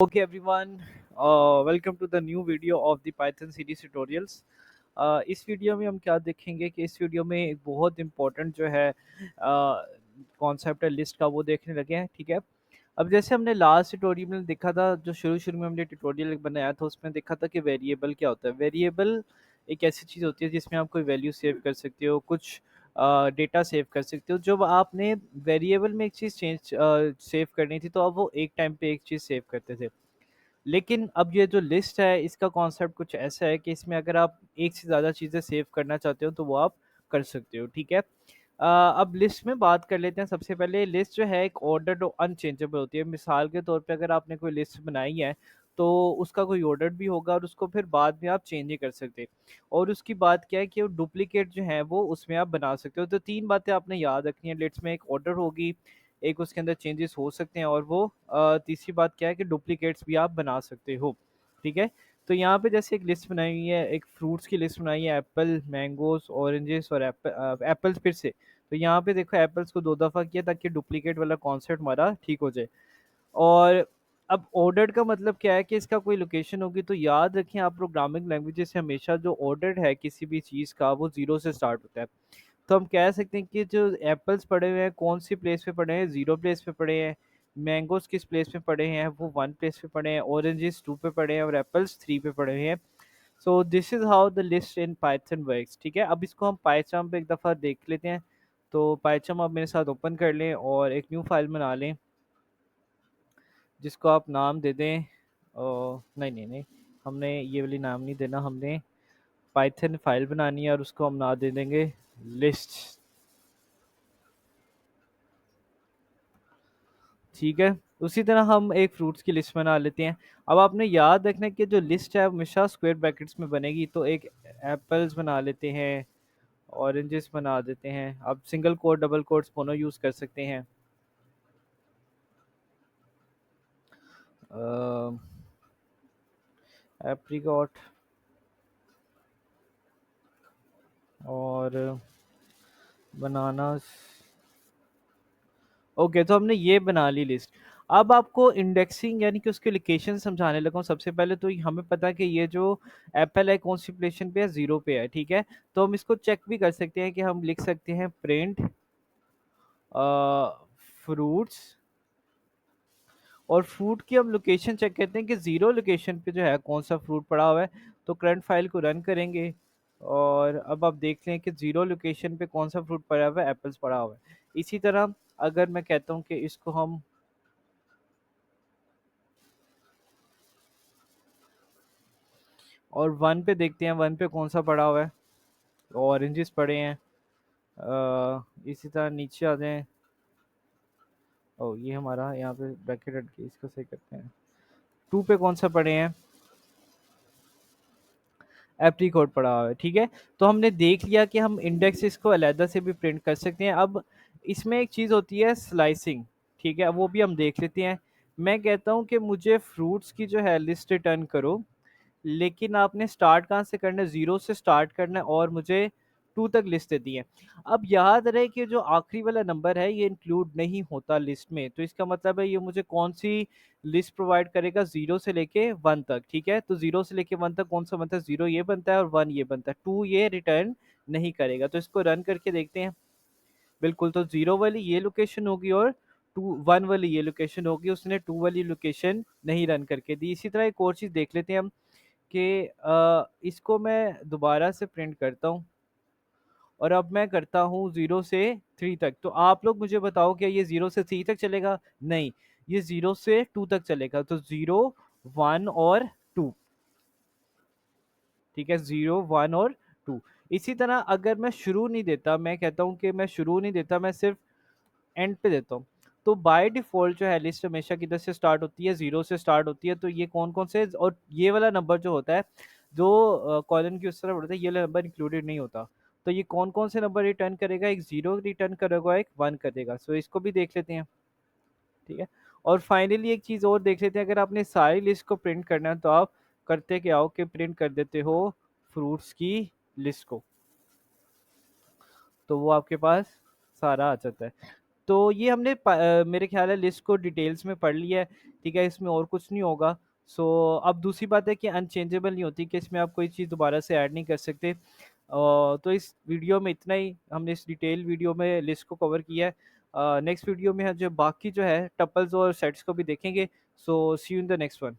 Okay, everyone. Welcome to the new video of the Python series tutorials. इस video में हम क्या देखेंगे कि इस वीडियो में एक बहुत इंपॉर्टेंट जो है कॉन्सेप्ट है लिस्ट का, वो देखने लगे हैं। ठीक है। अब जैसे हमने लास्ट ट्यूटोरियल में देखा था, जो शुरू शुरू में हमने ट्यूटोरियल बनाया था, उसमें देखा था कि वेरिएबल क्या होता है। वेरिएबल एक ऐसी चीज़ होती है जिसमें आप कोई वैल्यू सेव कर सकते हो, कुछ डेटा सेव कर सकते हो। जब आपने वेरिएबल में एक चीज़ चेंज सेव करनी थी, तो अब वो एक टाइम पे एक चीज़ सेव करते थे। लेकिन अब ये जो लिस्ट है, इसका कॉन्सेप्ट कुछ ऐसा है कि इसमें अगर आप एक से ज़्यादा चीज़ें सेव करना चाहते हो तो वो आप कर सकते हो। ठीक है। अब लिस्ट में बात कर लेते हैं। सबसे पहले लिस्ट जो है एक ऑर्डर्ड और अनचेंजेबल होती है। मिसाल के तौर पे अगर आपने कोई लिस्ट बनाई है तो उसका कोई ऑर्डर भी होगा और उसको फिर बाद में आप चेंज नहीं कर सकते। और उसकी बात क्या है कि वो डुप्लीकेट जो है वो उसमें आप बना सकते हो। तो तीन बातें आपने याद रखनी है। लिस्ट में एक ऑर्डर होगी, एक उसके अंदर चेंजेस हो सकते हैं, और वो तीसरी बात क्या है कि डुप्लीकेट्स भी आप बना सकते हो। ठीक है। तो यहाँ पे जैसे एक लिस्ट बनाई हुई है, एक फ्रूट्स की लिस्ट बनाई है, एप्पल, मैंगोस, ऑरेंजेस और एप्पल्स फिर से। तो यहाँ पे देखो एप्पल्स को दो दफ़ा किया ताकि डुप्लीकेट वाला कॉन्सेप्ट हमारा ठीक हो जाए। और अब ऑर्डर्ड का मतलब क्या है कि इसका कोई लोकेशन होगी। तो याद रखें, आप प्रोग्रामिंग लैंग्वेजेस से हमेशा जो ऑर्डर्ड है किसी भी चीज़ का, वो जीरो से स्टार्ट होता है। तो हम कह सकते हैं कि जो एप्पल्स पड़े हुए हैं कौन सी प्लेस पे पड़े हैं, जीरो प्लेस पे पड़े हैं। मैंगोस किस प्लेस पे पड़े हैं, वो वन प्लेस पे पड़े हैं। ऑरेंजेस टू पे पड़े हैं और एप्पल्स थ्री पे पड़े हुए हैं। So this is how the list in Python works. ठीक है। अब इसको हम पाइथन पे एक दफ़ा देख लेते हैं। तो पाइथन आप मेरे साथ ओपन कर लें और एक न्यू फाइल बना लें जिसको आप नाम दे दें। नहीं नहीं नहीं, हमने ये वाली नाम नहीं देना। हमने पाइथन फाइल बनानी है और उसको हम नाम दे देंगे लिस्ट। ठीक है। उसी तरह हम एक फ्रूट्स की लिस्ट बना लेते हैं। अब आपने याद रखना है कि जो लिस्ट है हमेशा स्क्वायर ब्रैकेट्स में बनेगी। तो एक एप्पल्स बना लेते हैं, ऑरेंजेस बना देते हैं। अब सिंगल कोट डबल कोट्स दोनों यूज़ कर सकते हैं। एप्रीकॉट और बनानास। ओके, तो हमने ये बना ली लिस्ट। अब आपको इंडेक्सिंग यानी कि उसके लोकेशन समझाने लगा हूँ। सबसे पहले तो हमें पता है कि ये जो एप्पल है कौन सी पोजीशन पे है, जीरो पे है। ठीक है। तो हम इसको चेक भी कर सकते हैं कि हम लिख सकते हैं प्रिंट फ्रूट्स, और फ्रूट की हम लोकेशन चेक करते हैं कि जीरो लोकेशन पे जो है कौन सा फ्रूट पड़ा हुआ है। तो करंट फाइल को रन करेंगे और अब आप देख लें कि जीरो लोकेशन पे कौन सा फ्रूट पड़ा हुआ है, एप्पल्स पड़ा हुआ है। इसी तरह अगर मैं कहता हूँ कि इसको हम और वन पे देखते हैं, वन पे कौन सा पड़ा हुआ है, ऑरेंजेस पड़े हैं। इसी तरह नीचे आ जाएं। ओ, ये हमारा यहाँ पे ब्रैकेट हट गई, इसको सही करते हैं। टू पे कौन सा पड़े हैं, एप्रीकॉट पड़ा हुआ है। ठीक है। तो हमने देख लिया कि हम इंडेक्स इसको अलहदा से भी प्रिंट कर सकते हैं। अब इसमें एक चीज़ होती है स्लाइसिंग। ठीक है, वो भी हम देख लेते हैं। मैं कहता हूँ कि मुझे फ्रूट्स की जो है लिस्ट रिटर्न करो, लेकिन आपने स्टार्ट कहाँ से करना है, जीरो से स्टार्ट करना है और मुझे टू तक लिस्ट देती है। अब याद रहे कि जो आखिरी वाला नंबर है ये इंक्लूड नहीं होता लिस्ट में। तो इसका मतलब है ये मुझे कौन सी लिस्ट प्रोवाइड करेगा, जीरो से लेके वन तक। ठीक है। तो जीरो से लेके वन तक कौन सा बनता है, जीरो ये बनता है और वन ये बनता है। टू ये रिटर्न नहीं करेगा। तो इसको रन करके देखते हैं। बिल्कुल, तो जीरो वाली ये लोकेशन होगी और टू वन वाली ये लोकेशन होगी। उसने टू वाली लोकेशन नहीं रन करके दी। इसी तरह एक और चीज़ देख लेते हैं हम कि इसको मैं दोबारा से प्रिंट करता हूँ और अब मैं करता हूँ ज़ीरो से थ्री तक। तो आप लोग मुझे बताओ क्या ये ज़ीरो से थ्री तक चलेगा? नहीं, ये ज़ीरो से टू तक चलेगा। तो ज़ीरो, वन और टू। ठीक है, ज़ीरो, वन और टू। इसी तरह अगर मैं शुरू नहीं देता, मैं कहता हूँ कि मैं शुरू नहीं देता, मैं सिर्फ एंड पे देता हूँ, तो बाय डिफ़ॉल्ट जो है लिस्ट हमेशा किधर से स्टार्ट होती है, ज़ीरो से स्टार्ट होती है। तो ये कौन-कौन से, और ये वाला नंबर जो होता है, जो कॉलन की उस तरफ बढ़ता है, ये वाला नंबर इंक्लूडेड नहीं होता। तो ये कौन-कौन से नंबर रिटर्न करेगा, एक ज़ीरो रिटर्न करेगा, एक वन करेगा। सो इसको भी देख लेते हैं। ठीक है। और फाइनली एक चीज़ और देख लेते हैं। अगर आपने सारी लिस्ट को प्रिंट करना है तो आप करते क्या हो कि प्रिंट कर देते हो फ्रूट्स की लिस्ट को, तो वो आपके पास सारा आ जाता है। तो ये हमने मेरे ख्याल है लिस्ट को डिटेल्स में पढ़ लिया है, ठीक है, इसमें और कुछ नहीं होगा। सो अब दूसरी बात है कि अनचेंजेबल नहीं होती, कि इसमें आप कोई चीज़ दोबारा से ऐड नहीं कर सकते। तो इस वीडियो में इतना ही, हमने इस डिटेल वीडियो में लिस्ट को कवर किया है। नेक्स्ट वीडियो में हम जो बाकी जो है टपल्स और सेट्स को भी देखेंगे। So see you in the next one.